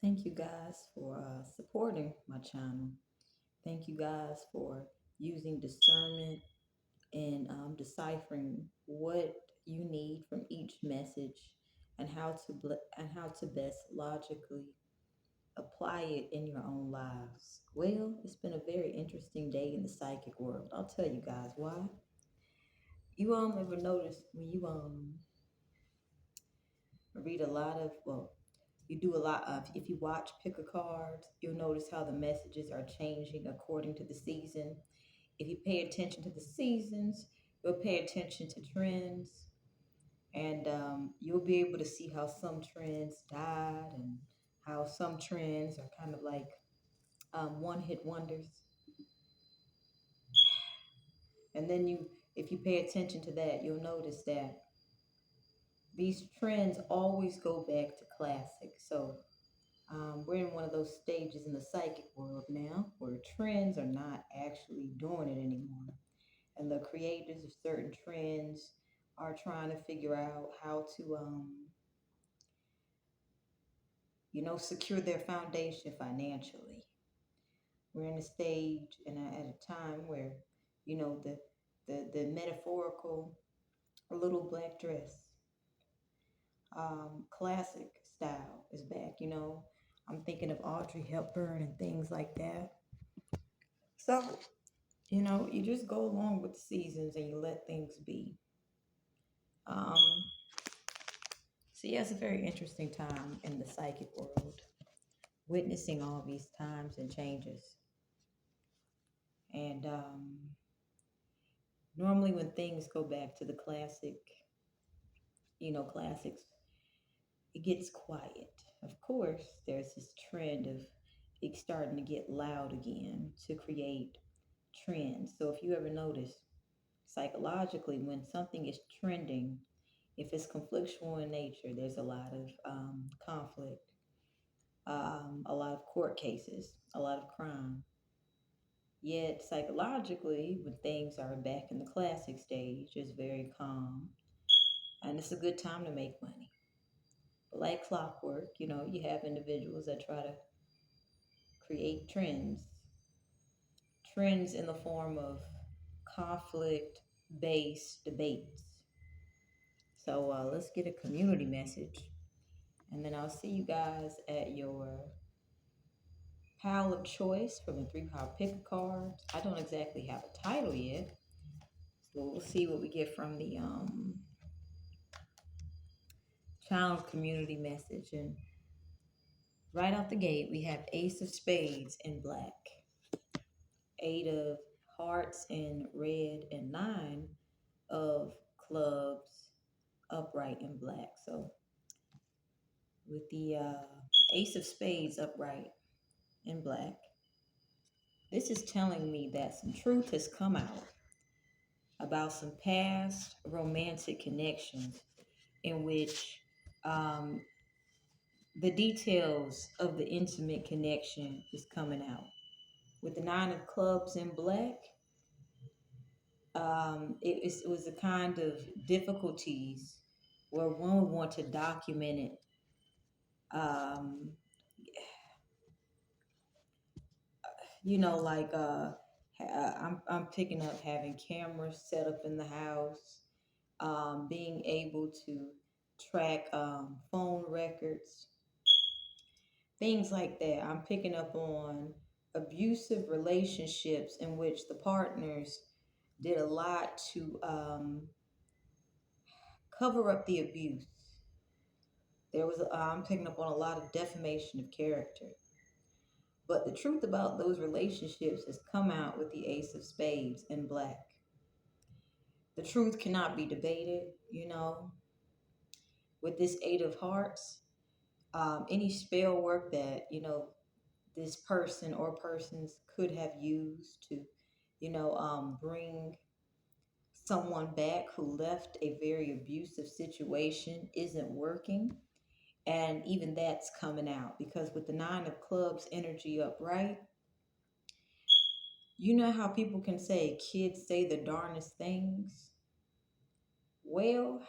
Thank you guys for supporting my channel. Thank you guys for using discernment and deciphering what you need from each message and how to best logically apply it in your own lives. Well, it's been a very interesting day in the psychic world. I'll tell you guys why. You ever notice when you read a lot of you do a lot of if you watch pick a card, you'll notice how the messages are changing according to the season. If you pay attention to the seasons, you'll pay attention to trends, and you'll be able to see how some trends died and how some trends are kind of like one hit wonders. And then if you pay attention to that, you'll notice that these trends always go back to classics. So we're in one of those stages in the psychic world now where trends are not actually doing it anymore. And the creators of certain trends are trying to figure out how to, secure their foundation financially. We're in a stage and at a time where, the metaphorical little black dress, classic style is back. I'm thinking of Audrey Hepburn and things like that. So, you just go along with the seasons and you let things be. Um, so, yeah, it's a very interesting time in the psychic world, witnessing all these times and changes. And normally, when things go back to the classics, it gets quiet. Of course, there's this trend of it starting to get loud again to create trends. So, if you ever notice, psychologically, when something is trending, if it's conflictual in nature, there's a lot of conflict, a lot of court cases, a lot of crime. Yet, psychologically, when things are back in the classic stage, it's very calm and it's a good time to make money. But like clockwork, you have individuals that try to create trends in the form of conflict based debates. So let's get a community message. And then I'll see you guys at your pile of choice from the three power pick cards. I don't exactly have a title yet. So we'll see what we get from the child community message. And right out the gate, we have Ace of Spades in black, Eight of Hearts in red, and Nine of Clubs upright in black. So with the Ace of Spades upright in black, this is telling me that some truth has come out about some past romantic connections in which um, the details of the intimate connection is coming out. With the Nine of Clubs in black, it was a kind of difficulties where one would want to document it. Um, like I'm picking up having cameras set up in the house, being able to track phone records, things like that. I'm picking up on abusive relationships in which the partners did a lot to cover up the abuse. I'm picking up on a lot of defamation of character. But the truth about those relationships has come out with the Ace of Spades in black. The truth cannot be debated, with this Eight of Hearts. Any spell work that, this person or persons could have used to, bring someone back who left a very abusive situation isn't working. And even that's coming out because with the Nine of Clubs energy upright, you know how people can say kids say the darndest things? Well,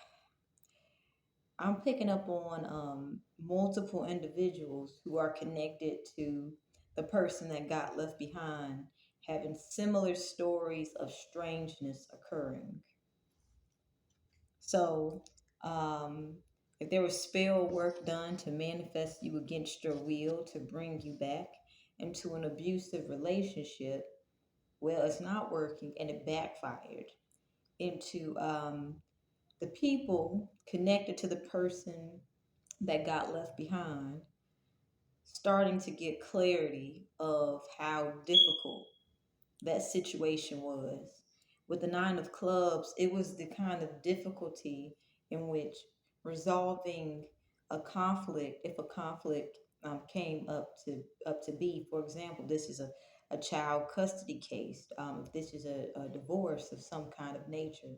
I'm picking up on multiple individuals who are connected to the person that got left behind having similar stories of strangeness occurring. So, um, if there was spell work done to manifest you against your will to bring you back into an abusive relationship, well, it's not working and it backfired into the people connected to the person that got left behind starting to get clarity of how difficult that situation was. With the Nine of Clubs, it was the kind of difficulty in which resolving a conflict, if a conflict came up to be, for example, this is a child custody case, if this is a divorce of some kind of nature.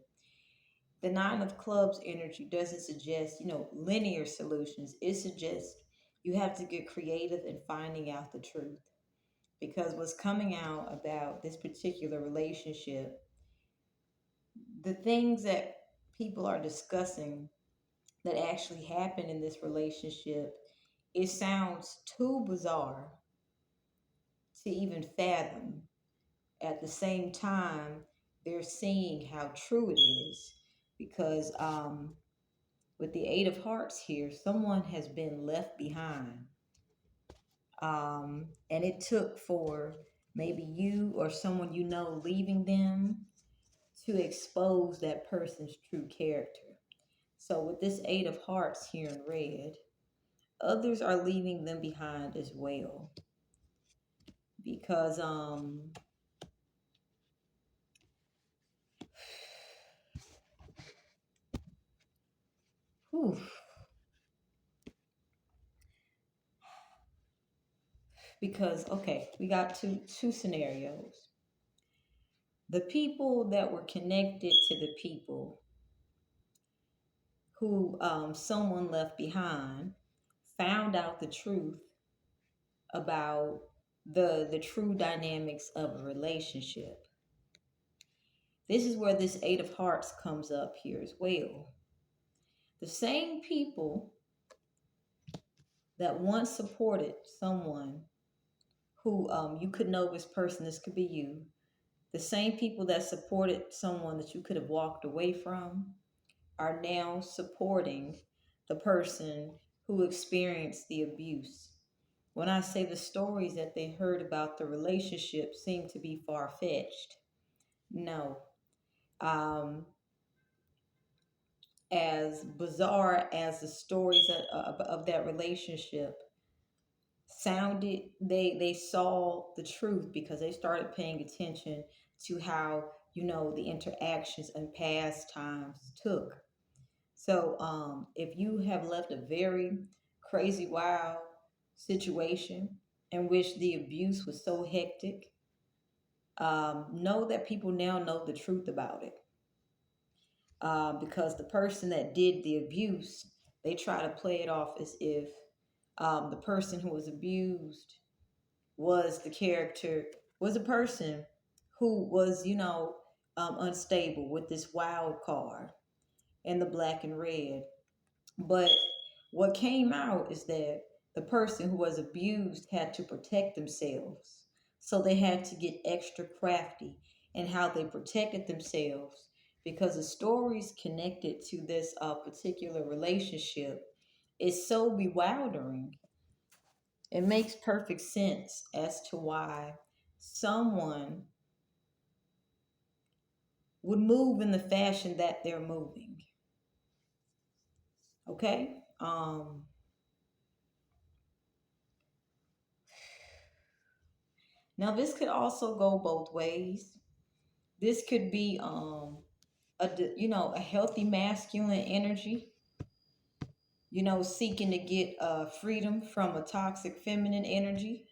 The Nine of Clubs energy doesn't suggest, linear solutions. It suggests you have to get creative in finding out the truth. Because what's coming out about this particular relationship, the things that people are discussing that actually happened in this relationship, it sounds too bizarre to even fathom. At the same time, they're seeing how true it is because with the Eight of Hearts here, someone has been left behind. And it took for maybe you or someone you know leaving them to expose that person's true character. So, with this Eight of Hearts here in red, others are leaving them behind as well. Because, whew, because okay, we got two scenarios. The people that were connected to the people who someone left behind found out the truth about the true dynamics of a relationship. This is where this Eight of Hearts comes up here as well. The same people that once supported someone who you could know this person, this could be you, the same people that supported someone that you could have walked away from are now supporting the person who experienced the abuse. When I say the stories that they heard about the relationship seem to be far fetched, no. Um, as bizarre as the stories of that relationship sounded, they saw the truth because they started paying attention to how the interactions and past times took. So if you have left a very crazy wild situation in which the abuse was so hectic, know that people now know the truth about it, because the person that did the abuse, they try to play it off as if the person who was abused was the character, was a person who was, unstable with this wild card and the black and red. But what came out is that the person who was abused had to protect themselves. So they had to get extra crafty in how they protected themselves because the stories connected to this particular relationship is so bewildering. It makes perfect sense as to why someone would move in the fashion that they're moving. Okay? Now this could also go both ways. This could be a healthy masculine energy, seeking to get freedom from a toxic feminine energy.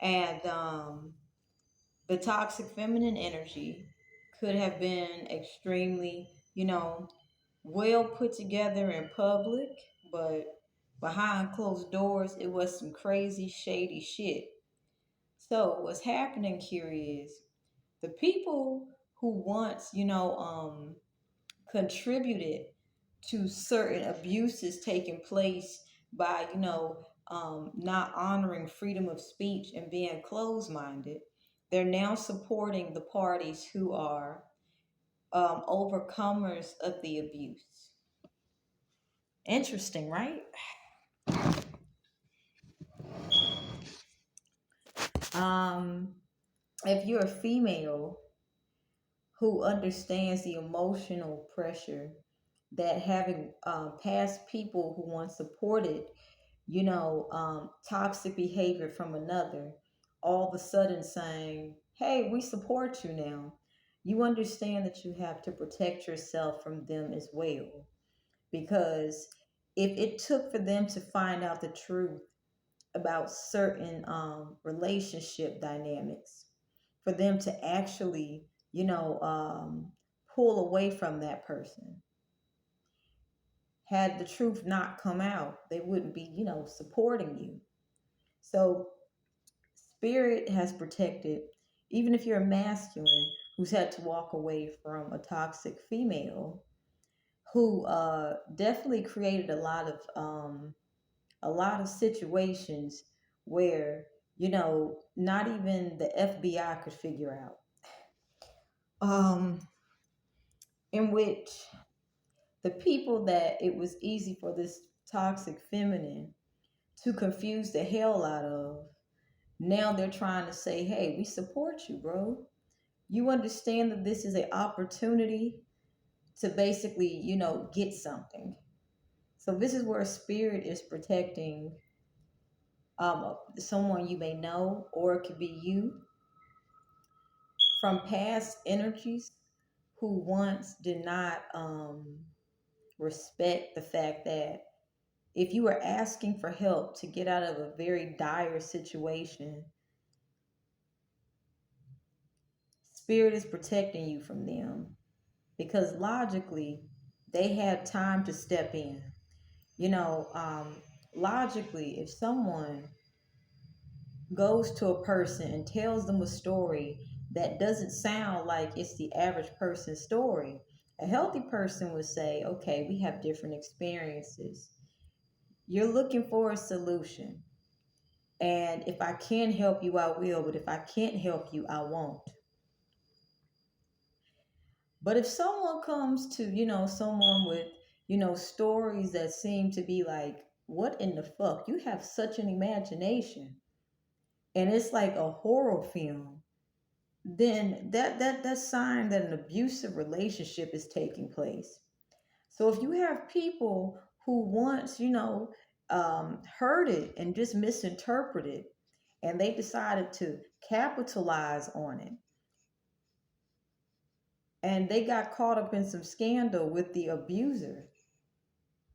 And the toxic feminine energy could have been extremely, well put together in public, but behind closed doors, it was some crazy, shady shit. So what's happening here is the people who once, contributed to certain abuses taking place by, not honoring freedom of speech and being closed minded. They're now supporting the parties who are overcomers of the abuse. Interesting, right? Um, if you're a female who understands the emotional pressure that having past people who once supported, toxic behavior from another, all of a sudden saying, hey, we support you now. You understand that you have to protect yourself from them as well. Because if it took for them to find out the truth about certain relationship dynamics, for them to actually, pull away from that person, had the truth not come out, they wouldn't be, supporting you. So spirit has protected, even if you're a masculine who's had to walk away from a toxic female who definitely created a lot of situations where, not even the FBI could figure out, in which the people that it was easy for this toxic feminine to confuse the hell out of, now they're trying to say, hey, we support you, bro. You understand that this is an opportunity to basically, get something. So this is where spirit is protecting someone you may know, or it could be you, from past energies who once did not respect the fact that if you were asking for help to get out of a very dire situation, spirit is protecting you from them, because logically they had time to step in. You know, logically, if someone goes to a person and tells them a story that doesn't sound like it's the average person's story, a healthy person would say, okay, we have different experiences. You're looking for a solution. And if I can help you, I will. But if I can't help you, I won't. But if someone comes to, someone with, stories that seem to be like, what in the fuck? You have such an imagination. And it's like a horror film. Then that's sign that an abusive relationship is taking place. So if you have people who once, heard it and just misinterpreted, and they decided to capitalize on it, and they got caught up in some scandal with the abuser,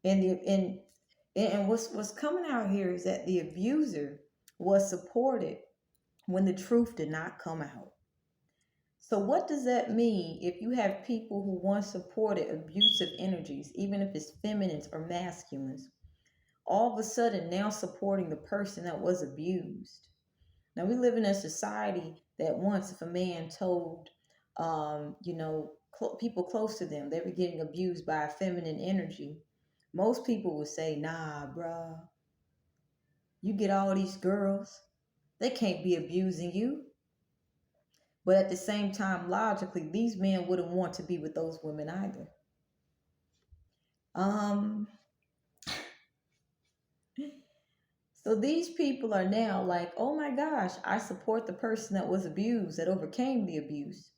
and what's coming out here is that the abuser was supported when the truth did not come out. So what does that mean if you have people who once supported abusive energies, even if it's feminines or masculines, all of a sudden now supporting the person that was abused? Now we live in a society that once, if a man told, people close to them, they were getting abused by a feminine energy, most people would say, nah, bruh, you get all these girls, they can't be abusing you. But at the same time, logically, these men wouldn't want to be with those women either. Um, so these people are now like, oh my gosh, I support the person that was abused, that overcame the abuse.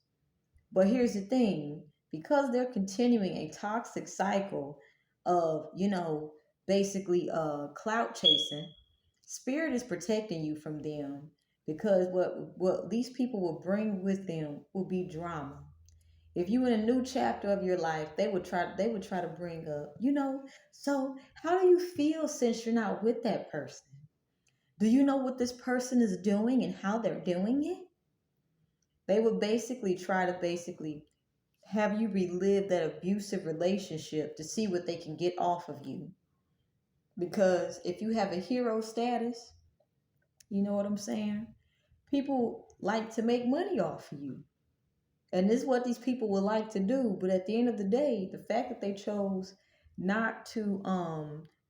But here's the thing, because they're continuing a toxic cycle of, basically clout chasing, spirit is protecting you from them, because what these people will bring with them will be drama. If you in a new chapter of your life, they would try to bring up, so how do you feel since you're not with that person? Do you know what this person is doing and how they're doing it? They would basically try to have you relive that abusive relationship to see what they can get off of you. Because if you have a hero status, you know what I'm saying? People like to make money off of you. And this is what these people would like to do. But at the end of the day, the fact that they chose not to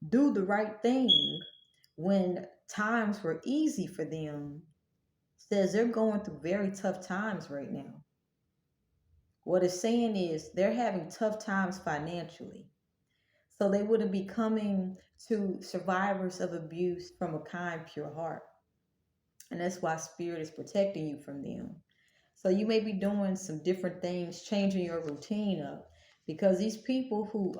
do the right thing when times were easy for them, says they're going through very tough times right now. What it's saying is they're having tough times financially. So they would be coming to survivors of abuse from a kind, pure heart. And that's why spirit is protecting you from them. So you may be doing some different things, changing your routine up, because these people who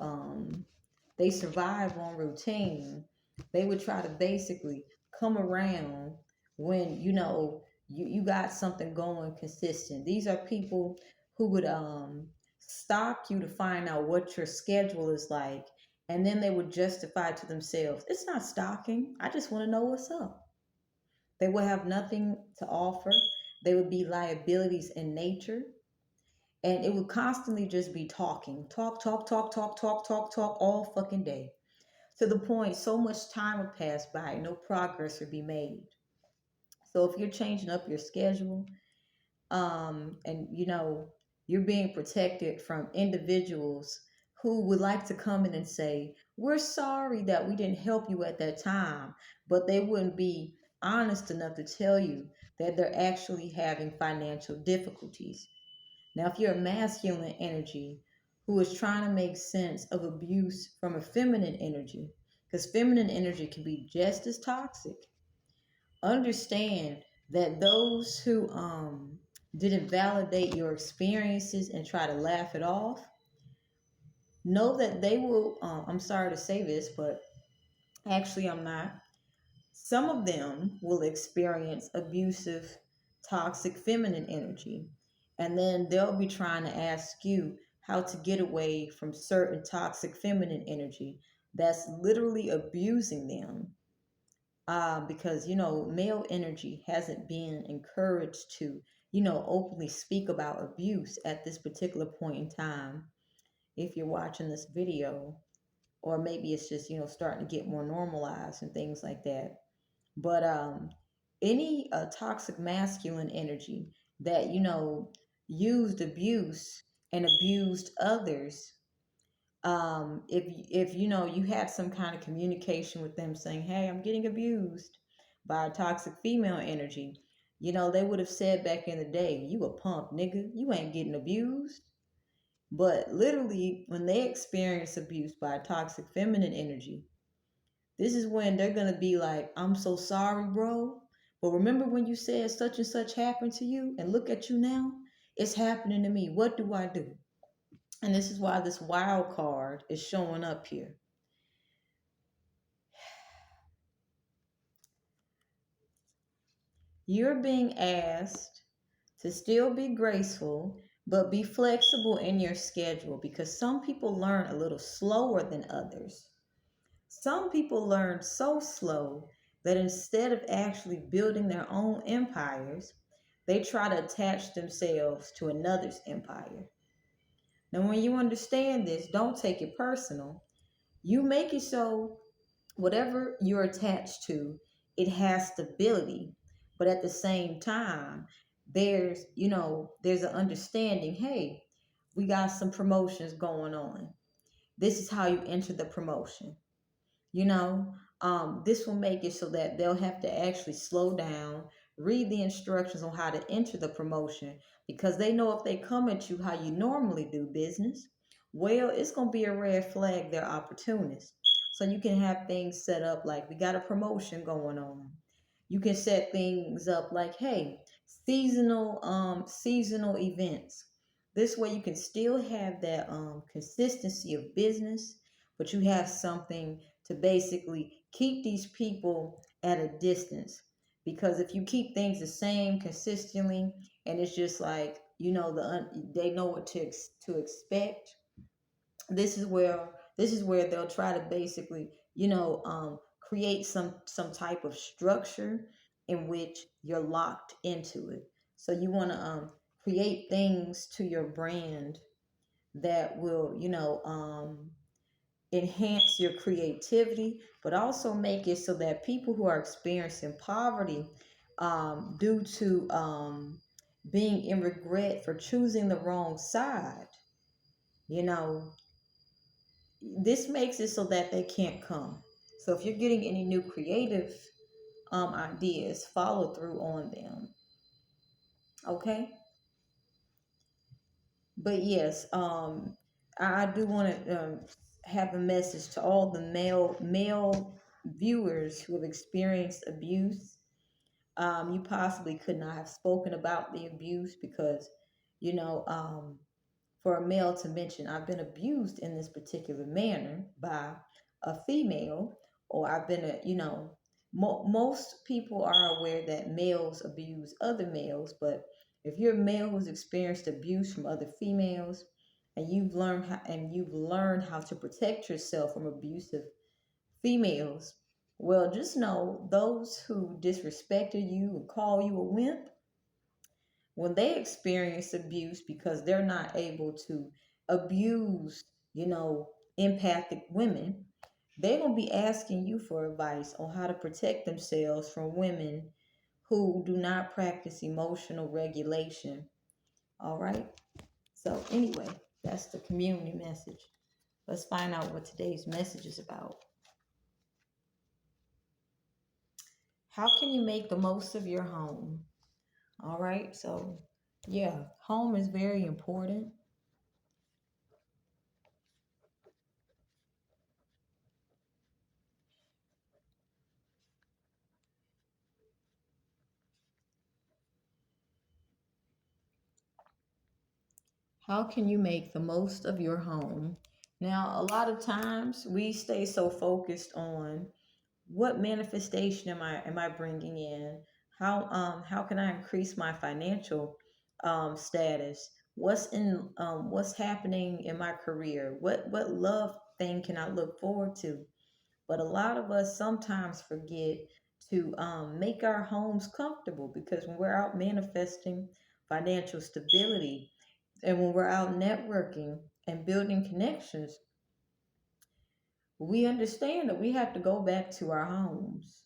they survive on routine, they would try to basically come around when you got something going consistent. These are people who would stalk you to find out what your schedule is like, and then they would justify to themselves, it's not stalking, I just want to know what's up. They would have nothing to offer. They would be liabilities in nature. And it would constantly just be talking. Talk, talk, talk, talk, talk, talk, talk all fucking day. To the point so much time would pass by, no progress would be made. So if you're changing up your schedule, and you're being protected from individuals who would like to come in and say, we're sorry that we didn't help you at that time, but they wouldn't be honest enough to tell you that they're actually having financial difficulties. Now, if you're a masculine energy who is trying to make sense of abuse from a feminine energy, because feminine energy can be just as toxic, understand that those who didn't validate your experiences and try to laugh it off, know that they will. I'm sorry to say this, but actually, I'm not. Some of them will experience abusive, toxic feminine energy, and then they'll be trying to ask you how to get away from certain toxic feminine energy that's literally abusing them, because male energy hasn't been encouraged to openly speak about abuse at this particular point in time. If you're watching this video, or maybe it's just starting to get more normalized and things like that. But any toxic masculine energy that used abuse and abused others, if you had some kind of communication with them saying, hey, I'm getting abused by a toxic female energy, they would have said back in the day, you a punk nigga, you ain't getting abused. But literally, when they experience abuse by a toxic feminine energy, this is when they're going to be like, I'm so sorry, bro, but remember when you said such and such happened to you, and look at you now, it's happening to me, what do I do? And this is why this wild card is showing up here. You're being asked to still be graceful, but be flexible in your schedule, because some people learn a little slower than others. Some people learn so slow that instead of actually building their own empires, they try to attach themselves to another's empire. Now, when you understand this, don't take it personal. You make it so whatever you're attached to, it has stability. But at the same time, there's an understanding, hey, we got some promotions going on. This is how you enter the promotion. you know this will make it so that they'll have to actually slow down, read the instructions on how to enter the promotion, because they know if they come at you how you normally do business, well, it's going to be a red flag. They're opportunists. So you can have things set up like, we got a promotion going on. You can set things up like, hey, seasonal events. This way you can still have that consistency of business, but you have something to basically keep these people at a distance. Because if you keep things the same consistently, and it's just like, they know what to expect, this is where they'll try to basically create some type of structure in which you're locked into it. So you want to create things to your brand that will enhance your creativity, but also make it so that people who are experiencing poverty, due to being in regret for choosing the wrong side, you know, This makes it so that they can't come. So if you're getting any new creative ideas, follow through on them. Okay. But yes, I do want to have a message to all the male viewers who have experienced abuse. You possibly could not have spoken about the abuse because, you know, for a male to mention, I've been abused in this particular manner by a female, or I've been a, most people are aware that males abuse other males, but if you're a male who's experienced abuse from other females, and you've learned how to protect yourself from abusive females, well, just know those who disrespected you and call you a wimp, when they experience abuse because they're not able to abuse, you know, empathic women, they're going to be asking you for advice on how to protect themselves from women who do not practice emotional regulation. All right. So, anyway, that's the community message. Let's find out what today's message is about. How can you make the most of your home? All right. So, yeah, home is very important. How can you make the most of your home? Now, a lot of times we stay so focused on what manifestation am I bringing in? How can I increase my financial status? What's happening in my career? What love thing can I look forward to? But a lot of us sometimes forget to make our homes comfortable, because when we're out manifesting financial stability, and when we're out networking and building connections, we understand that we have to go back to our homes.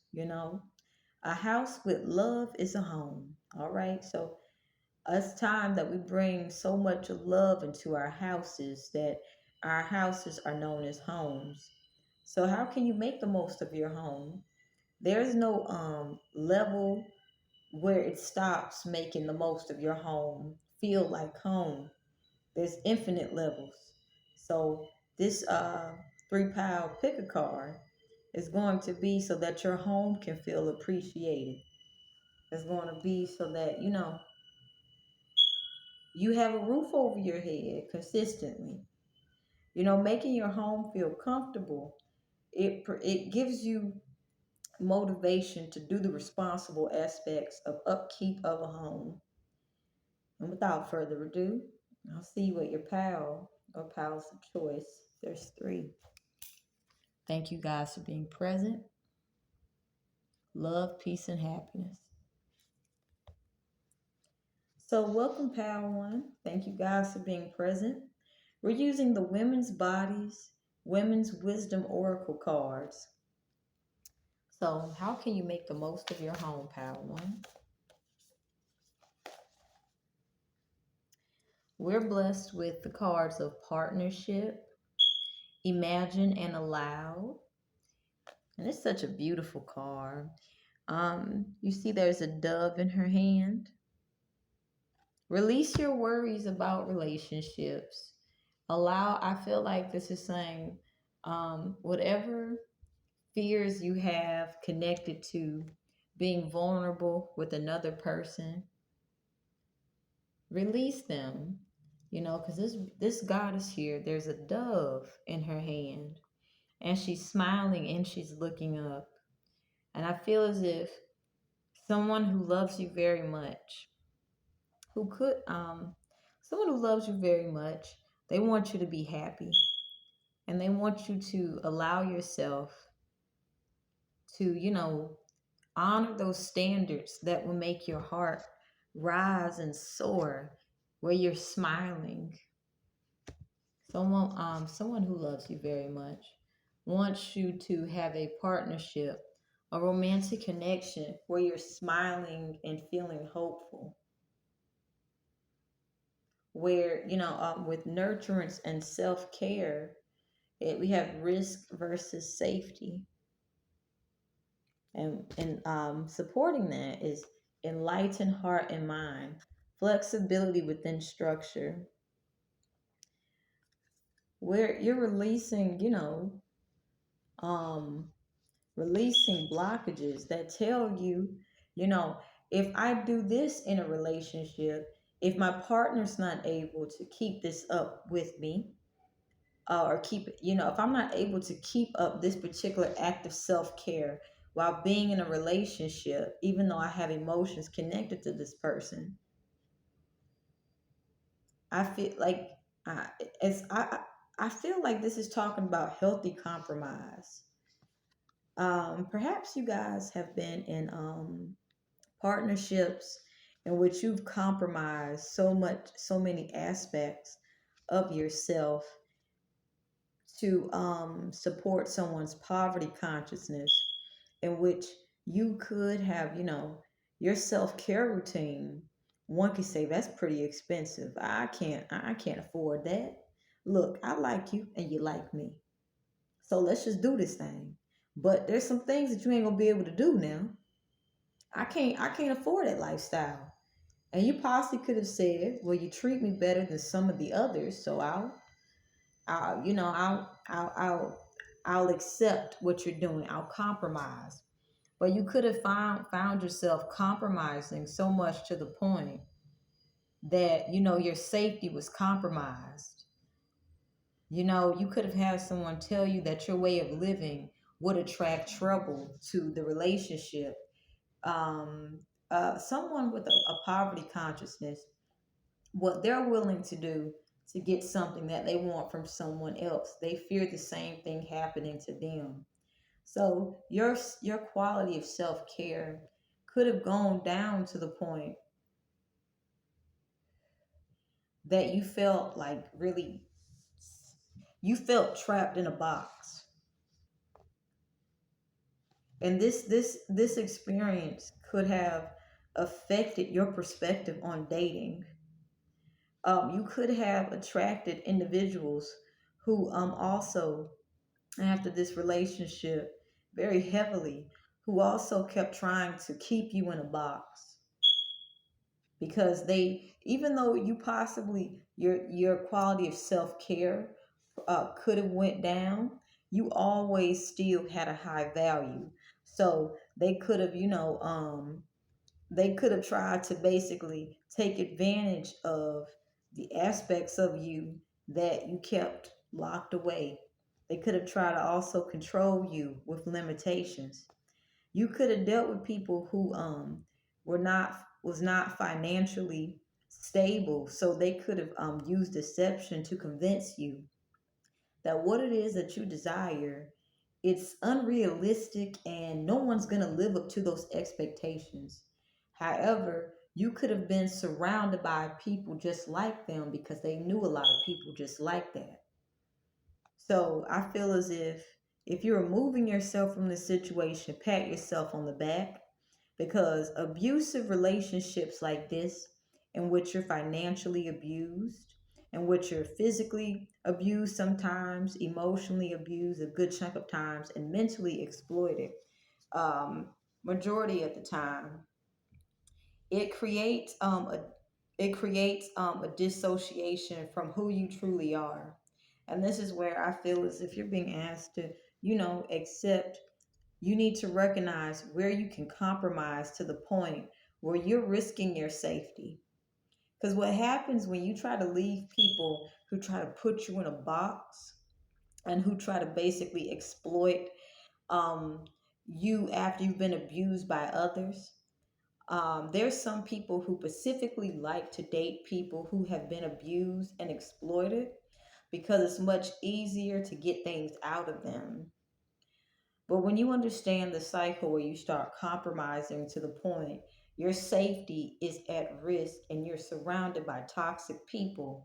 A house with love is a home. All right. So it's time that we bring so much love into our houses that our houses are known as homes. So how can you make the most of your home? There's no level where it stops making the most of your home feel like home. There's infinite levels. So this 3 pile pick a card is going to be so that your home can feel appreciated. It's going to be so that you have a roof over your head consistently. Making your home feel comfortable. It gives you motivation to do the responsible aspects of upkeep of a home. And without further ado, I'll see what your pal or pals of choice. There's three. Thank you guys for being present. Love, peace, and happiness. So, welcome, pal one. Thank you guys for being present. We're using the Women's Bodies, Women's Wisdom Oracle cards. So, how can you make the most of your home, pal one? We're blessed with the cards of partnership, imagine and allow. And it's such a beautiful card. You see there's a dove in her hand. Release your worries about relationships. I feel like this is saying whatever fears you have connected to being vulnerable with another person, release them. Because this goddess here, there's a dove in her hand, and she's smiling and she's looking up. And I feel as if someone who loves you very much, who could, someone who loves you very much, they want you to be happy, and they want you to allow yourself to, honor those standards that will make your heart rise and soar, where you're smiling. Someone who loves you very much wants you to have a partnership, a romantic connection where you're smiling and feeling hopeful, where with nurturance and self-care, We have risk versus safety, and supporting that is enlightened heart and mind, flexibility within structure, where you're releasing, um, releasing blockages that tell you, you know, if I do this in a relationship, if my partner's not able to keep this up with me, or keep, if I'm not able to keep up this particular act of self-care while being in a relationship, even though I have emotions connected to this person, I feel like I, it's I feel like this is talking about healthy compromise. Perhaps you guys have been in partnerships in which you've compromised so many aspects of yourself to support someone's poverty consciousness, in which you could have, your self-care routine. One could say that's pretty expensive. I can't afford that. Look, I like you and you like me. So let's just do this thing. But there's some things that you ain't gonna be able to do now. I can't afford that lifestyle. And you possibly could have said, well, you treat me better than some of the others, so I'll you know, I'll accept what you're doing. I'll compromise. But you could have found yourself compromising so much to the point that, your safety was compromised. You could have had someone tell you that your way of living would attract trouble to the relationship. Um, Someone with a poverty consciousness, what they're willing to do to get something that they want from someone else, they fear the same thing happening to them. So your quality of self-care could have gone down to the point that you felt trapped in a box. And this experience could have affected your perspective on dating. You could have attracted individuals who also, after this relationship, very heavily, who also kept trying to keep you in a box, because they, even though you possibly, your quality of self-care could have went down, you always still had a high value. So they could have, they could have tried to basically take advantage of the aspects of you that you kept locked away. They could have tried to also control you with limitations. You could have dealt with people who was not financially stable, so they could have used deception to convince you that what it is that you desire, it's unrealistic and no one's going to live up to those expectations. However, you could have been surrounded by people just like them because they knew a lot of people just like that. So I feel as if you're removing yourself from the situation, pat yourself on the back, because abusive relationships like this, in which you're financially abused, in which you're physically abused sometimes, emotionally abused a good chunk of times, and mentally exploited, um, majority of the time, it creates a dissociation from who you truly are. And this is where I feel as if you're being asked to, accept, you need to recognize where you can compromise to the point where you're risking your safety. Because what happens when you try to leave people who try to put you in a box and who try to basically exploit um, you after you've been abused by others? There's some people who specifically like to date people who have been abused and exploited because it's much easier to get things out of them. But when you understand the cycle where you start compromising to the point your safety is at risk and you're surrounded by toxic people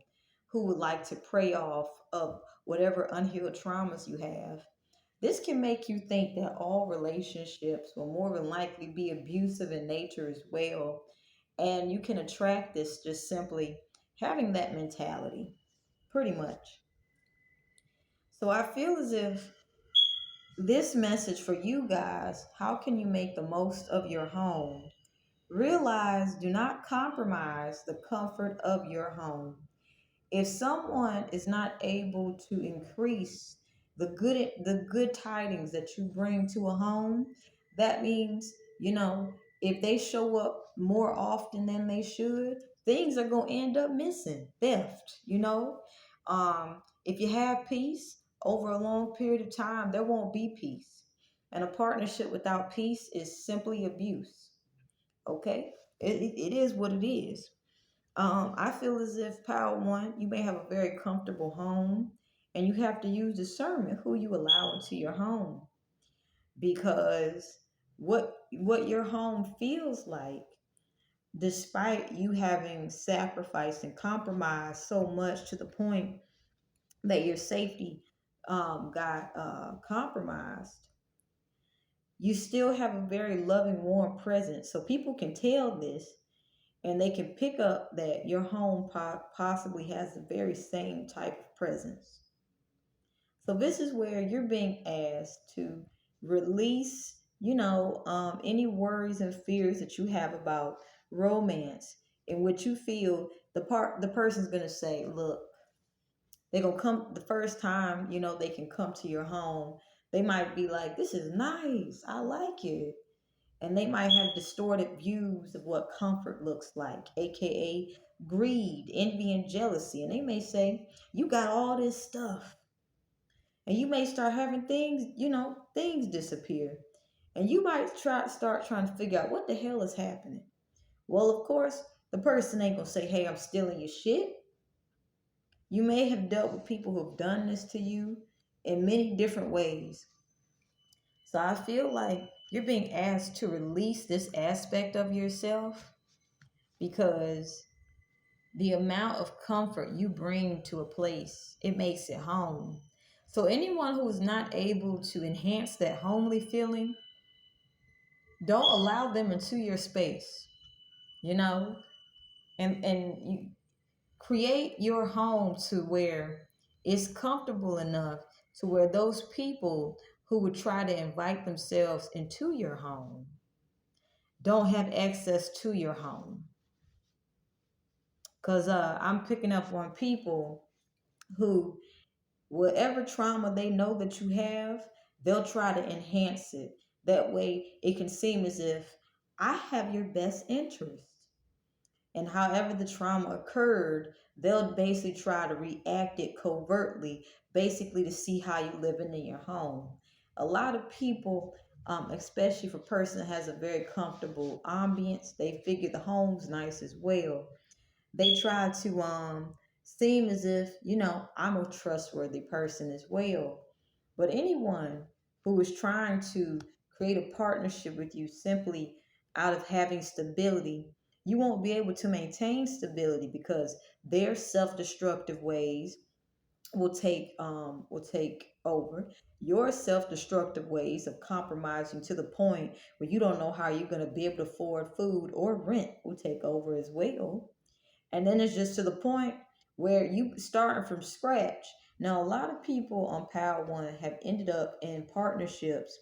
who would like to prey off of whatever unhealed traumas you have, this can make you think that all relationships will more than likely be abusive in nature as well. And you can attract this just simply having that mentality, pretty much. So I feel as if this message for you guys, how can you make the most of your home? Realize, do not compromise the comfort of your home. If someone is not able to increase the good tidings that you bring to a home, that means, if they show up more often than they should, things are going to end up missing, theft. If you have peace over a long period of time, there won't be peace. And a partnership without peace is simply abuse. Okay, it is what it is. I feel as if Power One, you may have a very comfortable home, and you have to use discernment who you allow into your home, because what your home feels like, despite you having sacrificed and compromised so much to the point that your safety got compromised, you still have a very loving, warm presence. So people can tell this, and they can pick up that your home possibly has the very same type of presence. So this is where you're being asked to release, any worries and fears that you have about romance, in which you feel the person's gonna say, look, they're gonna come the first time, they can come to your home. They might be like, this is nice, I like it, and they might have distorted views of what comfort looks like, aka greed, envy, and jealousy. And they may say, you got all this stuff. And you may start having things disappear. And you might start trying to figure out what the hell is happening. Well, of course, the person ain't gonna say, hey, I'm stealing your shit. You may have dealt with people who've done this to you in many different ways. So I feel like you're being asked to release this aspect of yourself, because the amount of comfort you bring to a place, it makes it home. So anyone who is not able to enhance that homely feeling, don't allow them into your space, you know? And you create your home to where it's comfortable enough to where those people who would try to invite themselves into your home don't have access to your home. Because I'm picking up on people who, whatever trauma they know that you have, they'll try to enhance it. That way it can seem as if I have your best interest. And however the trauma occurred, they'll basically try to react it covertly, basically to see how you living in your home. A lot of people, especially if a person has a very comfortable ambience, they figure the home's nice as well. They try to seem as if, I'm a trustworthy person as well. But anyone who is trying to create a partnership with you simply out of having stability, you won't be able to maintain stability, because their self-destructive ways will take over. Your self-destructive ways of compromising to the point where you don't know how you're going to be able to afford food or rent will take over as well. And then it's just to the point where you starting from scratch. Now, a lot of people on Power One have ended up in partnerships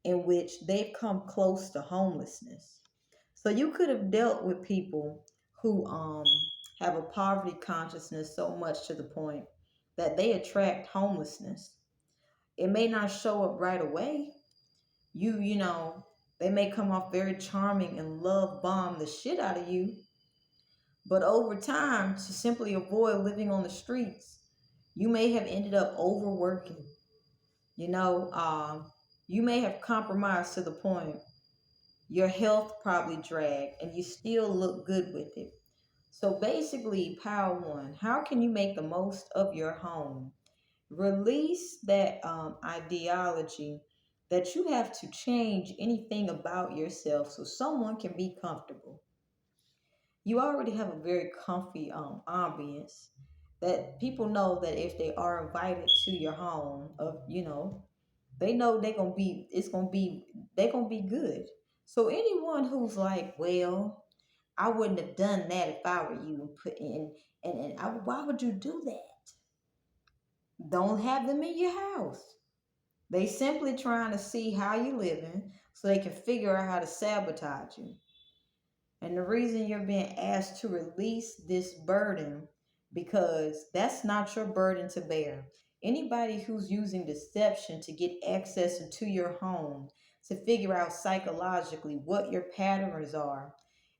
in which they've come close to homelessness. So you could have dealt with people who have a poverty consciousness so much to the point that they attract homelessness. It may not show up right away. They may come off very charming and love bomb the shit out of you, but over time, to simply avoid living on the streets, you may have ended up overworking. You know, um, you may have compromised to the point your health probably dragged, and you still look good with it. So basically, Power One, how can you make the most of your home? Release that ideology that you have to change anything about yourself so someone can be comfortable. You already have a very comfy ambience that people know that if they are invited to your home, they know they're gonna be good. So anyone who's like, well, I wouldn't have done that if I were you, and why would you do that? Don't have them in your house. They simply trying to see how you living so they can figure out how to sabotage you. And the reason you're being asked to release this burden, because that's not your burden to bear. Anybody who's using deception to get access into your home, to figure out psychologically what your patterns are,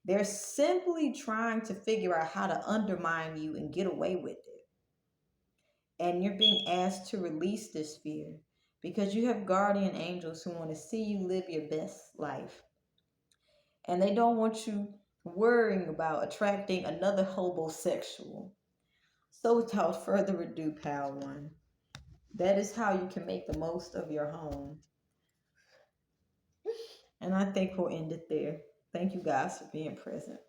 they're simply trying to figure out how to undermine you and get away with it. And you're being asked to release this fear because you have guardian angels who want to see you live your best life. And they don't want you worrying about attracting another homosexual. So without further ado, pal one, that is how you can make the most of your home. And I think we'll end it there. Thank you guys for being present.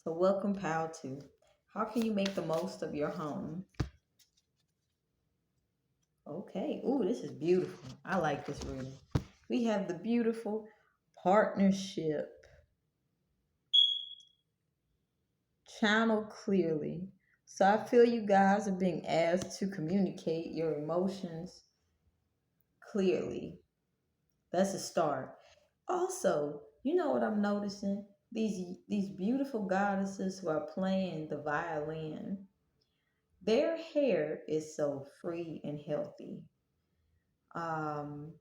So welcome, pal two. How can you make the most of your home? Okay. Ooh, this is beautiful. I like this reading. We have the beautiful partnership. Channel clearly. So I feel you guys are being asked to communicate your emotions clearly. That's a start. Also, you know what I'm noticing? These beautiful goddesses who are playing the violin, their hair is so free and healthy. Um,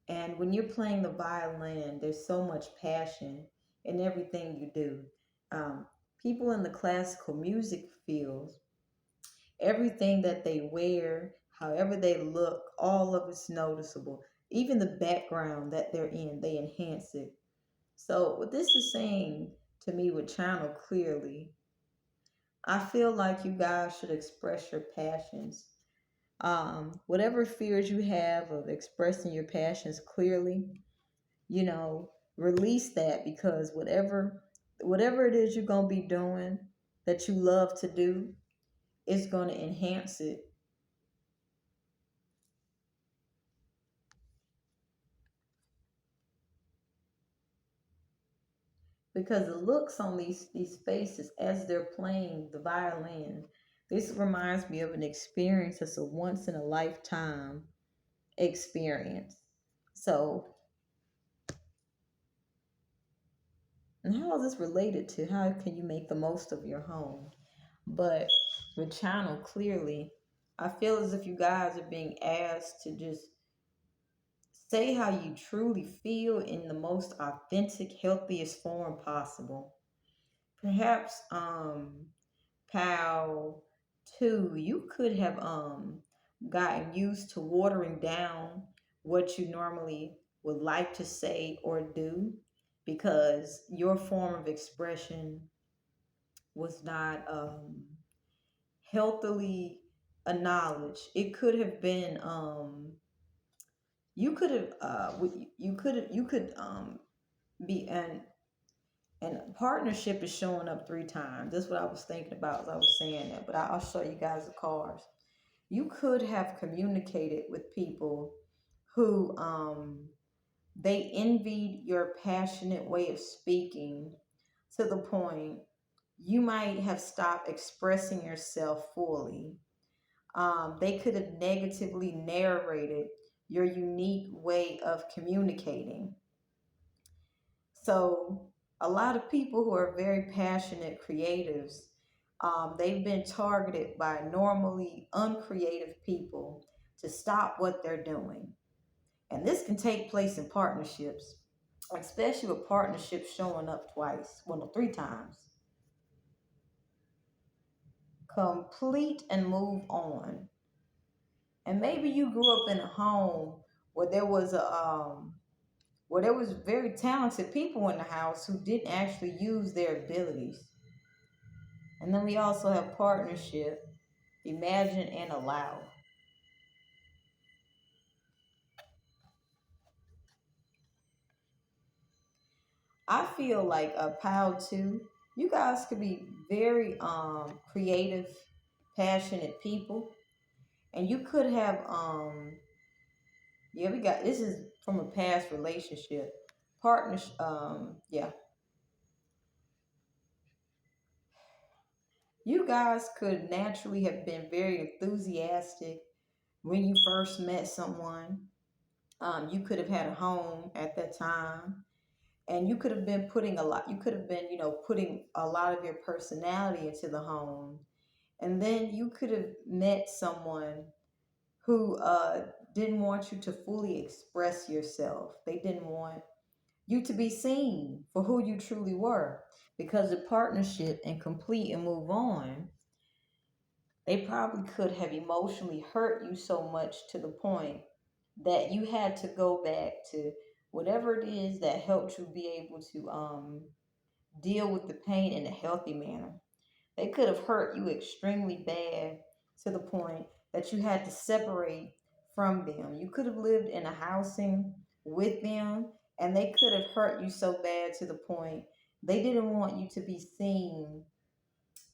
and when you're playing the violin, there's so much passion in everything you do. Um, People in the classical music field, everything that they wear, however they look, all of it's noticeable. Even the background that they're in, they enhance it. So, what this is saying to me with Channel clearly, I feel like you guys should express your passions. Whatever fears you have of expressing your passions clearly, you know, release that because whatever it is you're gonna be doing that you love to do, it's gonna enhance it. Because the looks on these faces as they're playing the violin, this reminds me of an experience that's a once in a lifetime experience. So, and how is this related to how can you make the most of your home? But with Channel clearly, I feel as if you guys are being asked to just say how you truly feel in the most authentic, healthiest form possible. Perhaps Pal two, you could have gotten used to watering down what you normally would like to say or do because your form of expression was not healthily acknowledged. It could have been you could have you could be and partnership is showing up three times. That's what I was thinking about as I was saying that. But I'll show you guys the cards. You could have communicated with people who they envied your passionate way of speaking to the point you might have stopped expressing yourself fully. They could have negatively narrated your unique way of communicating. So, a lot of people who are very passionate creatives, they've been targeted by normally uncreative people to stop what they're doing. And this can take place in partnerships, especially with partnerships showing up twice, well, no, three times. Complete and move on. And maybe you grew up in a home where there was very talented people in the house who didn't actually use their abilities. And then we also have partnership, imagine and allow. I feel like a pile too. You guys could be very creative, passionate people, and Yeah, we got this is from a past relationship. Partners yeah. You guys could naturally have been very enthusiastic when you first met someone. You could have had a home at that time, and you could have been putting a lot. You could have been, putting a lot of your personality into the home, and then you could have met someone who didn't want you to fully express yourself. They didn't want you to be seen for who you truly were, because the partnership and complete and move on, they probably could have emotionally hurt you so much to the point that you had to go back to whatever it is that helped you be able to deal with the pain in a healthy manner. They could have hurt you extremely bad to the point that you had to separate from them. You could have lived in a housing with them, and they could have hurt you so bad to the point they didn't want you to be seen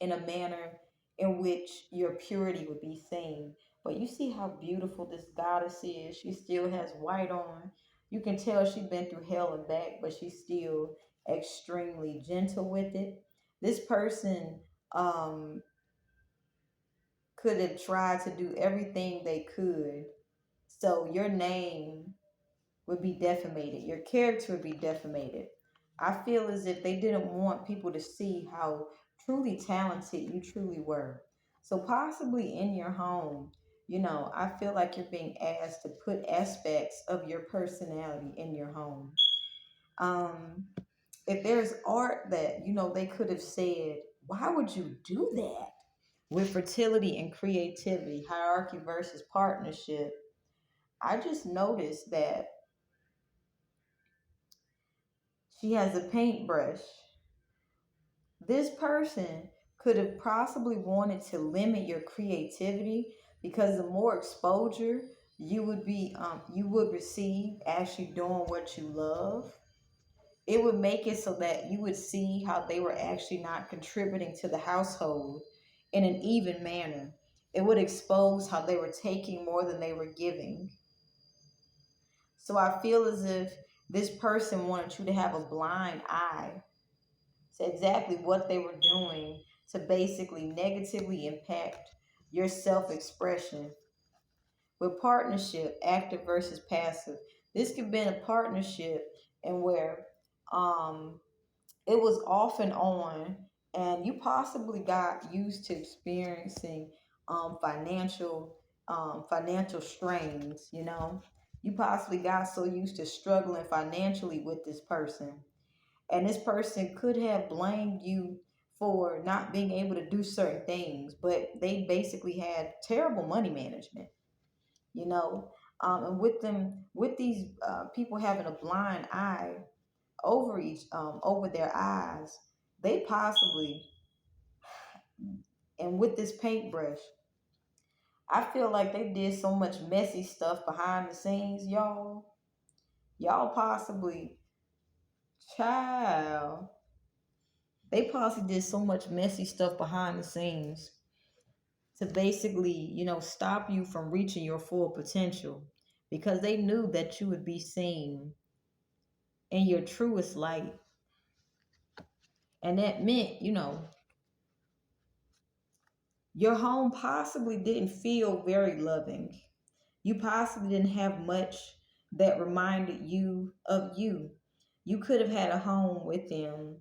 in a manner in which your purity would be seen. But you see how beautiful this goddess is. She still has white on. You can tell she's been through hell and back, but she's still extremely gentle with it. This person um, could have tried to do everything they could. So your name would be defamated, your character would be defamated. I feel as if they didn't want people to see how truly talented you truly were. So, possibly in your home, I feel like you're being asked to put aspects of your personality in your home. Um, if there's art that, they could have said, why would you do that? With fertility and creativity, hierarchy versus partnership, I just noticed that she has a paintbrush. This person could have possibly wanted to limit your creativity, because the more exposure you would receive actually doing what you love, it would make it so that you would see how they were actually not contributing to the household in an even manner. It would expose how they were taking more than they were giving. So I feel as if this person wanted you to have a blind eye to exactly what they were doing to basically negatively impact your self expression. With partnership, active versus passive, this could have been a partnership and where um, it was off and on, and you possibly got used to experiencing financial strains. You possibly got so used to struggling financially with this person, and this person could have blamed you for not being able to do certain things, but they basically had terrible money management, you know. And with these people having a blind eye over their eyes, they possibly, and with this paintbrush, I feel like they did so much messy stuff behind the scenes, y'all. Y'all possibly, child, they possibly did so much messy stuff behind the scenes to basically, stop you from reaching your full potential, because they knew that you would be seen in your truest light. And that meant, your home possibly didn't feel very loving. You possibly didn't have much that reminded you of you. You could have had a home with them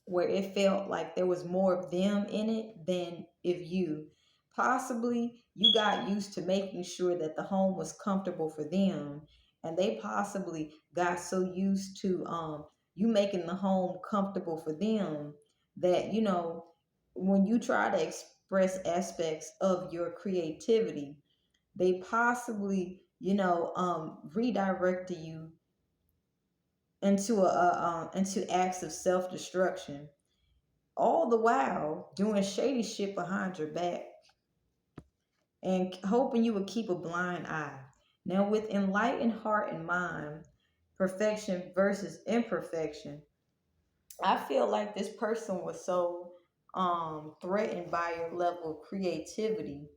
where it felt like there was more of them in it than if you. Possibly you got used to making sure that the home was comfortable for them, and they possibly got so used to you making the home comfortable for them that when you try to express aspects of your creativity, they possibly redirected you into acts of self-destruction, all the while doing shady shit behind your back and hoping you would keep a blind eye. Now, with enlightened heart and mind, perfection versus imperfection, I feel like this person was so threatened by your level of creativity,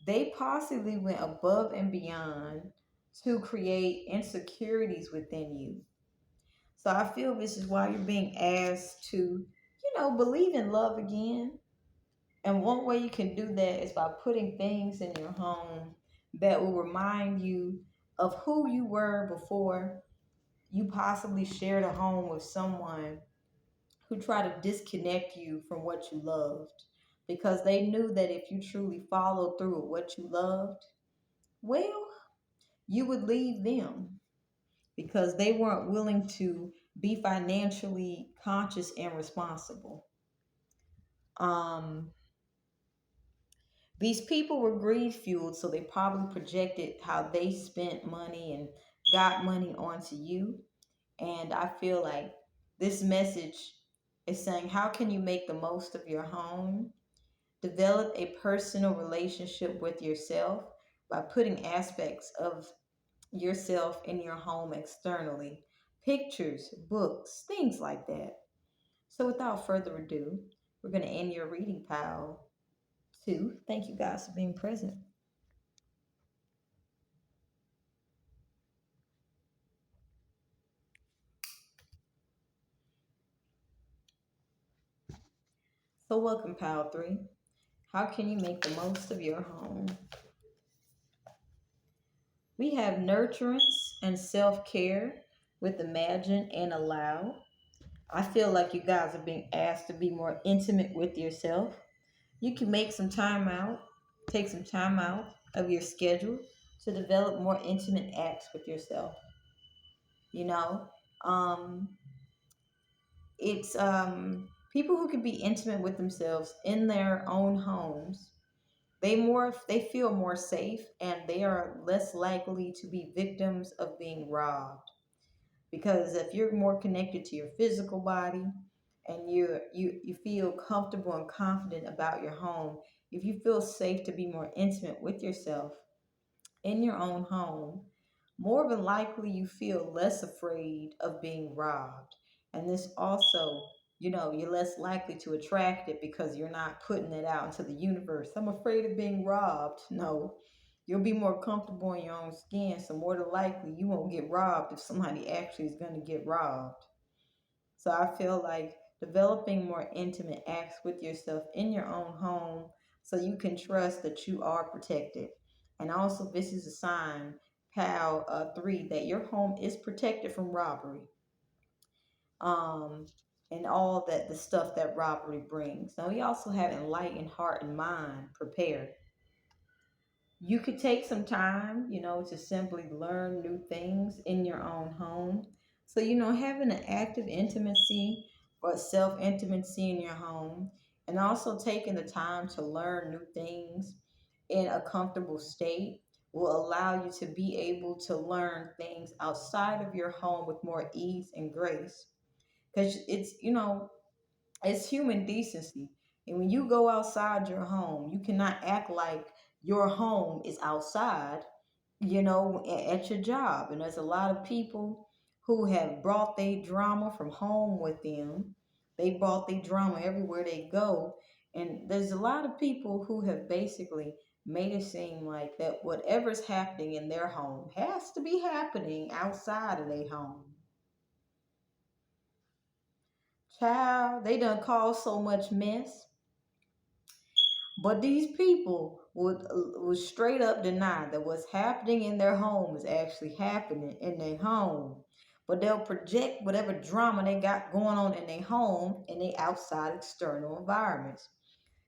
they possibly went above and beyond to create insecurities within you. So I feel this is why you're being asked to, believe in love again. And one way you can do that is by putting things in your home that will remind you of who you were before you possibly shared a home with someone who tried to disconnect you from what you loved. Because they knew that if you truly followed through with what you loved, well, you would leave them because they weren't willing to be financially conscious and responsible. Um, these people were greed fueled, so they probably projected how they spent money and got money onto you. And I feel like this message is saying, how can you make the most of your home? Develop a personal relationship with yourself by putting aspects of yourself in your home externally, pictures, books, things like that. So, without further ado, we're going to end your reading pile too. Thank you guys for being present. So, welcome, pile three. How can you make the most of your home? We have nurturance and self care with imagine and allow. I feel like you guys are being asked to be more intimate with yourself. You can make some time out, take some time out of your schedule to develop more intimate acts with yourself. You know, um, it's people who can be intimate with themselves in their own homes. They feel more safe and they are less likely to be victims of being robbed. Because if you're more connected to your physical body and you feel comfortable and confident about your home, if you feel safe to be more intimate with yourself in your own home, more than likely you feel less afraid of being robbed. And this also, you're less likely to attract it because you're not putting it out into the universe. I'm afraid of being robbed. No, you'll be more comfortable in your own skin. So, more than likely, you won't get robbed if somebody actually is going to get robbed. So I feel like developing more intimate acts with yourself in your own home so you can trust that you are protected. And also, this is a sign, pal three, that your home is protected from robbery. Um, and all that the stuff that robbery brings. Now we also have enlightened heart and mind prepared. You could take some time, to simply learn new things in your own home. So, having an active intimacy or self intimacy in your home, and also taking the time to learn new things in a comfortable state will allow you to be able to learn things outside of your home with more ease and grace. Because it's human decency. And when you go outside your home, you cannot act like your home is outside, at your job. And there's a lot of people who have brought their drama from home with them. They brought their drama everywhere they go. And there's a lot of people who have basically made it seem like that whatever's happening in their home has to be happening outside of their home. Child, they done caused so much mess. But these people would straight up deny that what's happening in their home is actually happening in their home. But they'll project whatever drama they got going on in their home in their outside external environments.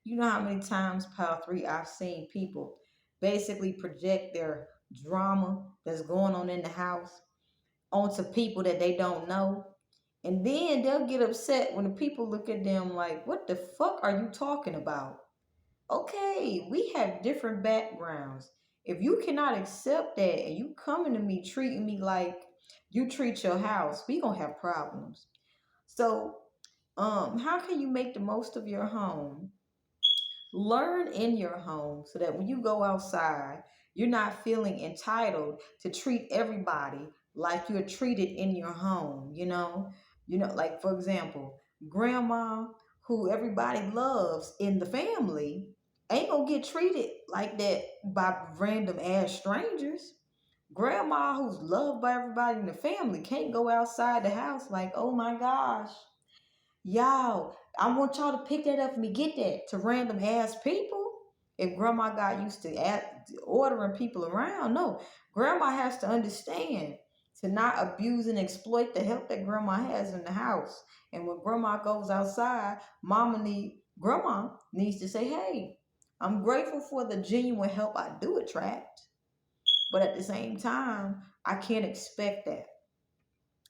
You know how many times, Pile 3, I've seen people basically project their drama that's going on in the house onto people that they don't know. And then they'll get upset when the people look at them like, what the fuck are you talking about? Okay, we have different backgrounds. If you cannot accept that and you coming to me treating me like you treat your house, we gonna have problems. So, how can you make the most of your home? Learn in your home so that when you go outside, you're not feeling entitled to treat everybody like you're treated in your home, like for example, grandma who everybody loves in the family ain't gonna get treated like that by random ass strangers. Grandma, who's loved by everybody in the family, can't go outside the house like, oh my gosh, y'all, I want y'all to pick that up for me, get that to random ass people. If grandma got used to ordering people around, no, grandma has to understand to not abuse and exploit the help that grandma has in the house. And when grandma goes outside, grandma needs to say, hey, I'm grateful for the genuine help I do attract, but at the same time, I can't expect that.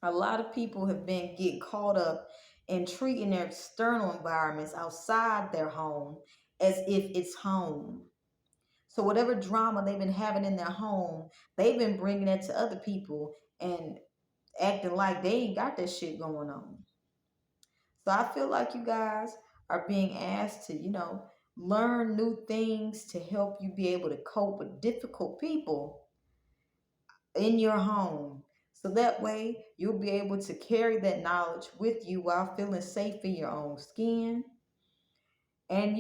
A lot of people have been get caught up in treating their external environments outside their home as if it's home. So whatever drama they've been having in their home, they've been bringing it to other people and acting like they ain't got that shit going on. So I feel like you guys are being asked to, learn new things to help you be able to cope with difficult people in your home. So that way you'll be able to carry that knowledge with you while feeling safe in your own skin. And,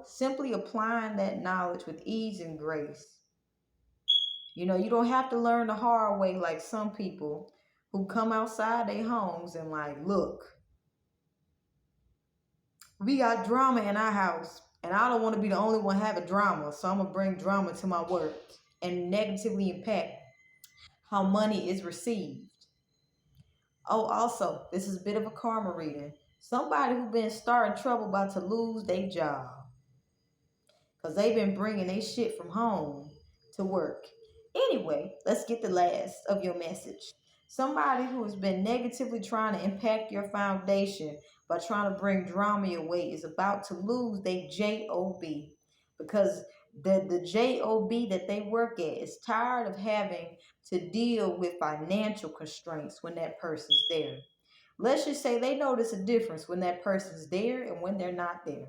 simply applying that knowledge with ease and grace. You don't have to learn the hard way like some people who come outside their homes and like, look, we got drama in our house and I don't want to be the only one having drama. So I'm going to bring drama to my work and negatively impact how money is received. Oh, also, this is a bit of a karma reading. Somebody who been starting trouble about to lose their job because they've been bringing their shit from home to work. Anyway, let's get the last of your message. Somebody who has been negatively trying to impact your foundation by trying to bring drama your way is about to lose their job because the job that they work at is tired of having to deal with financial constraints when that person's there. Let's just say they notice a difference when that person's there and when they're not there.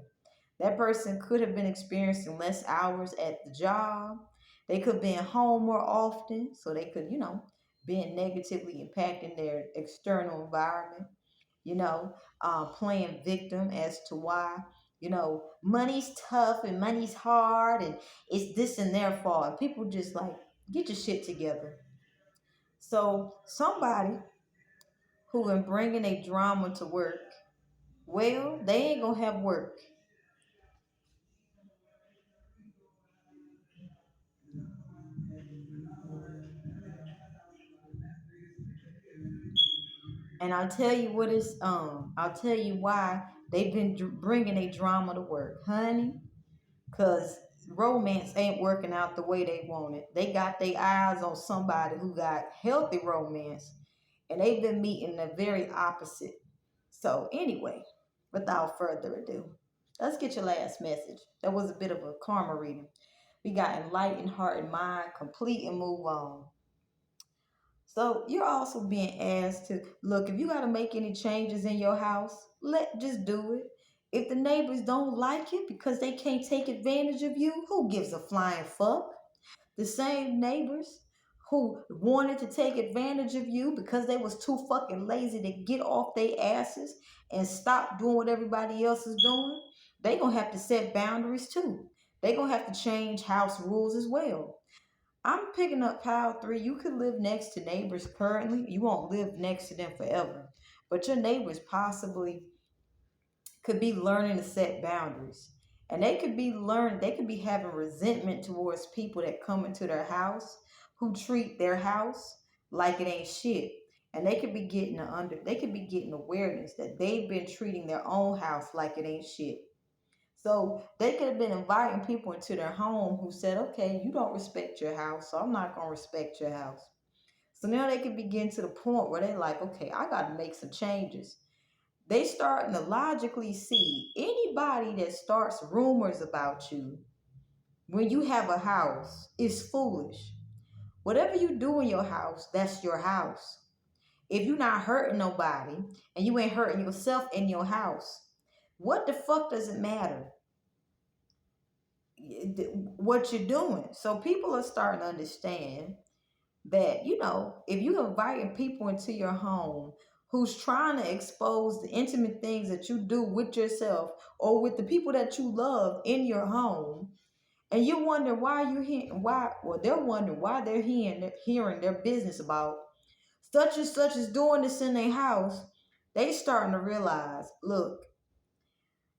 That person could have been experiencing less hours at the job. They could be home more often, so they could, being negatively impacting their external environment, playing victim as to why, money's tough and money's hard and it's this and their fault. And people just like, get your shit together. So somebody who been bringing a drama to work, well, they ain't gonna have work. And I'll tell you what is I'll tell you why they've been bringing a drama to work, honey. Cause romance ain't working out the way they want it. They got their eyes on somebody who got healthy romance, and they've been meeting the very opposite. So anyway, without further ado, let's get your last message. That was a bit of a karma reading. We got enlightened heart and mind, complete and move on. So you're also being asked to look, if you got to make any changes in your house, just do it. If the neighbors don't like it because they can't take advantage of you, who gives a flying fuck? The same neighbors who wanted to take advantage of you because they was too fucking lazy to get off their asses and stop doing what everybody else is doing, they gonna have to set boundaries too. They gonna have to change house rules as well. I'm picking up pile three. You could live next to neighbors currently. You won't live next to them forever. But your neighbors possibly could be learning to set boundaries. And they could be having resentment towards people that come into their house who treat their house like it ain't shit. And they could be getting awareness that they've been treating their own house like it ain't shit. So they could have been inviting people into their home who said, okay, you don't respect your house, so I'm not going to respect your house. So now they can begin to the point where they're like, okay, I got to make some changes. They starting to logically see anybody that starts rumors about you when you have a house is foolish. Whatever you do in your house, that's your house. If you're not hurting nobody and you ain't hurting yourself in your house, what the fuck does it matter what you're doing? So people are starting to understand that, if you're inviting people into your home who's trying to expose the intimate things that you do with yourself or with the people that you love in your home, And you wonder why you hearing why well they're wondering why they're hearing their business about such and such is doing this in their house. They starting to realize, look,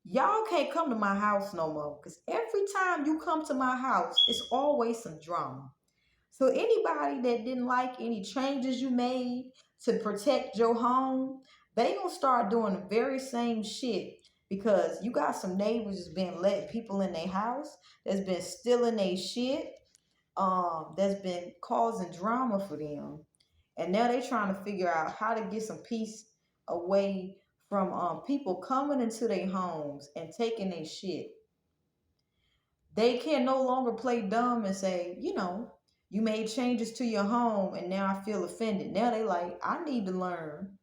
y'all can't come to my house no more. Because every time you come to my house, it's always some drama. So anybody that didn't like any changes you made to protect your home, they gonna start doing the very same shit because you got some neighbors that's been letting people in their house, that's been stealing their shit, that's been causing drama for them. And now they trying to figure out how to get some peace away from people coming into their homes and taking their shit. They can no longer play dumb and say, you made changes to your home and now I feel offended. Now they like, I need to learn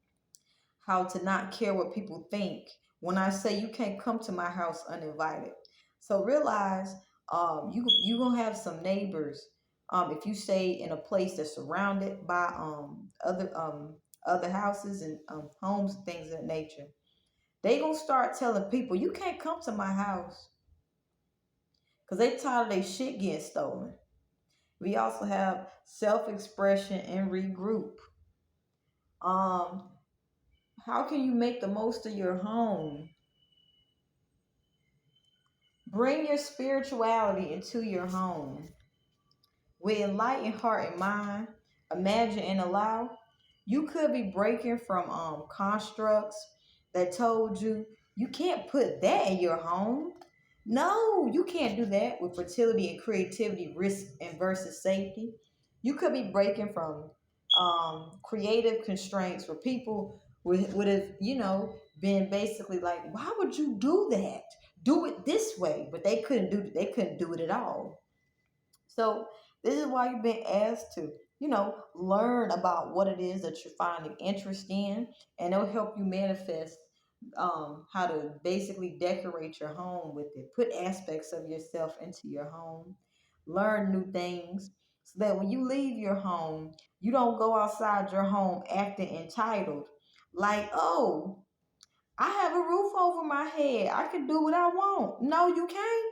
how to not care what people think when I say you can't come to my house uninvited. So realize you gonna have some neighbors if you stay in a place that's surrounded by other houses and homes and things of that nature. They gonna start telling people you can't come to my house because they tired of their shit getting stolen. We also have self-expression and regroup. Um, how can you make the most of your home? Bring your spirituality into your home. With enlightened heart and mind, imagine and allow. You could be breaking from constructs that told you you can't put that in your home. No, you can't do that with fertility and creativity, risk and versus safety. You could be breaking from creative constraints where people would have, been basically like, why would you do that? Do it this way, but they couldn't do it at all. So this is why you've been asked to, learn about what it is that you're finding interest in, and it'll help you manifest how to basically decorate your home with it. Put aspects of yourself into your home. Learn new things so that when you leave your home, you don't go outside your home acting entitled. Like, oh, I have a roof over my head. I can do what I want. No, you can't.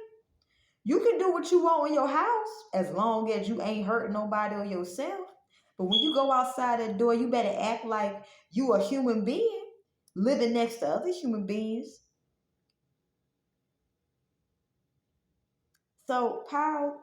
You can do what you want in your house as long as you ain't hurting nobody or yourself. But when you go outside that door, you better act like you a human being living next to other human beings. So, Pal,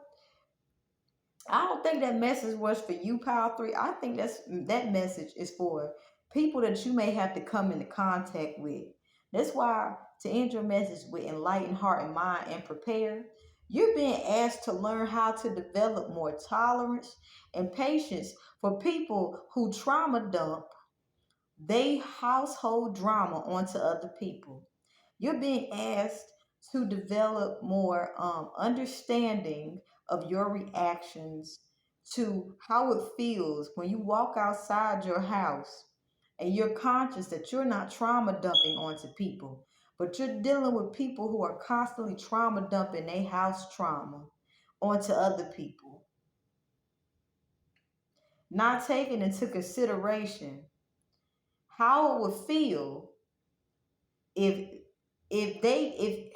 I don't think that message was for you, Pal 3. I think that message is for people that you may have to come into contact with. That's why to end your message with enlightened heart and mind and prepare, you're being asked to learn how to develop more tolerance and patience for people who trauma dump they household drama onto other people. You're being asked to develop more understanding of your reactions to how it feels when you walk outside your house and you're conscious that you're not trauma dumping onto people, but you're dealing with people who are constantly trauma dumping their house trauma onto other people, not taking into consideration how it would feel if if they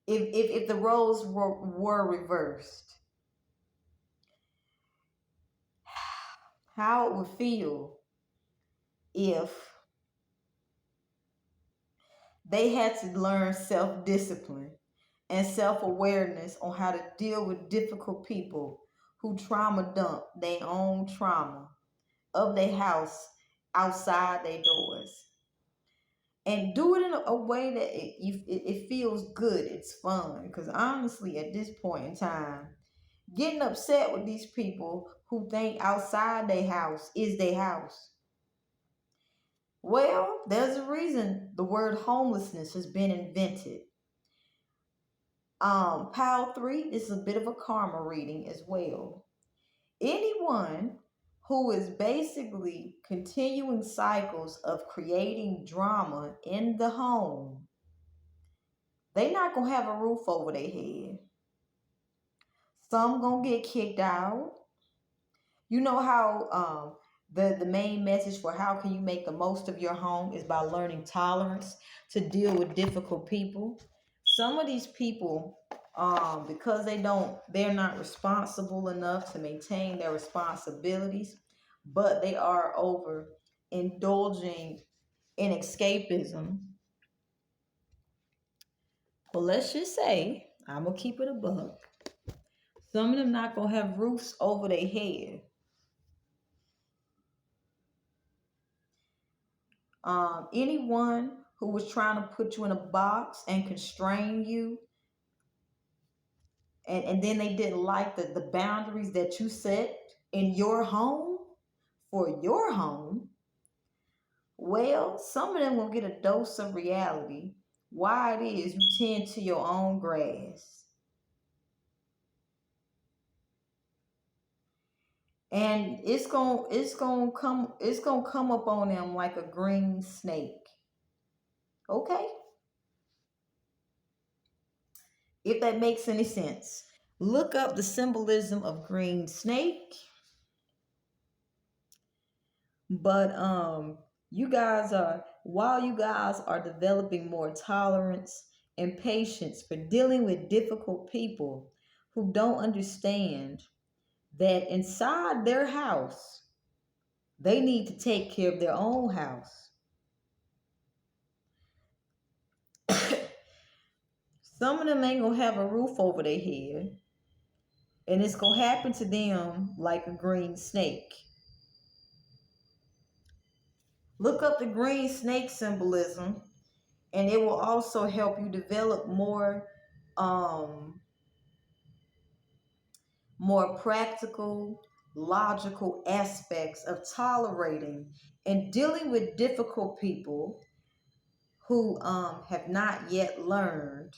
if the roles were reversed, how it would feel if they had to learn self-discipline and self-awareness on how to deal with difficult people who trauma dump their own trauma of their house outside their doors, and do it in a way that it feels good, it's fun. Because honestly, at this point in time, getting upset with these people who think outside their house is their house. Well, there's a reason the word homelessness has been invented. Pile 3, this is a bit of a karma reading as well. Anyone who is basically continuing cycles of creating drama in the home, they not gonna have a roof over their head. Some gonna get kicked out. You know how the main message for how can you make the most of your home is by learning tolerance to deal with difficult people. Some of these people because they're not responsible enough to maintain their responsibilities, but they are over indulging in escapism. Well, let's just say, I'm gonna keep it a buck. Some of them not gonna have roofs over their head. Anyone who was trying to put you in a box and constrain you, and then they didn't like the boundaries that you set in your home for your home, well, some of them will get a dose of reality. Why it is you tend to your own grass. And it's gonna come up on them like a green snake. Okay? If that makes any sense. Look up the symbolism of green snake. But while you guys are developing more tolerance and patience for dealing with difficult people who don't understand that inside their house they need to take care of their own house. Some of them ain't gonna have a roof over their head, and it's gonna happen to them like a green snake. Look up the green snake symbolism, and it will also help you develop um, more practical, logical aspects of tolerating and dealing with difficult people who have not yet learned.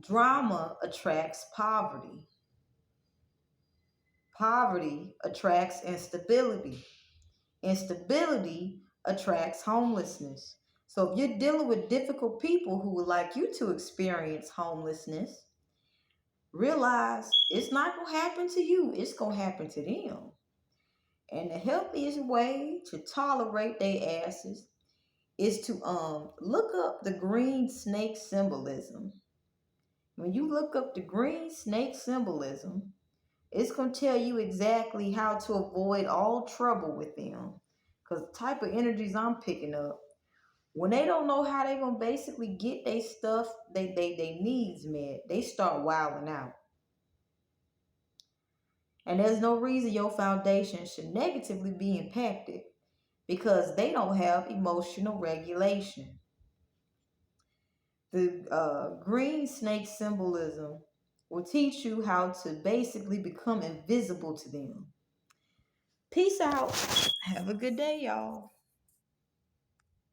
Drama attracts poverty. Poverty attracts instability. Instability attracts homelessness. So if you're dealing with difficult people who would like you to experience homelessness, realize it's not going to happen to you, it's going to happen to them. And the healthiest way to tolerate their asses is to look up the green snake symbolism. When you look up the green snake symbolism, it's going to tell you exactly how to avoid all trouble with them. Because the type of energies I'm picking up, when they don't know how they're going to basically get their stuff, they needs met, they start wilding out. And there's no reason your foundation should negatively be impacted because they don't have emotional regulation. The green snake symbolism will teach you how to basically become invisible to them. Peace out. Have a good day, y'all.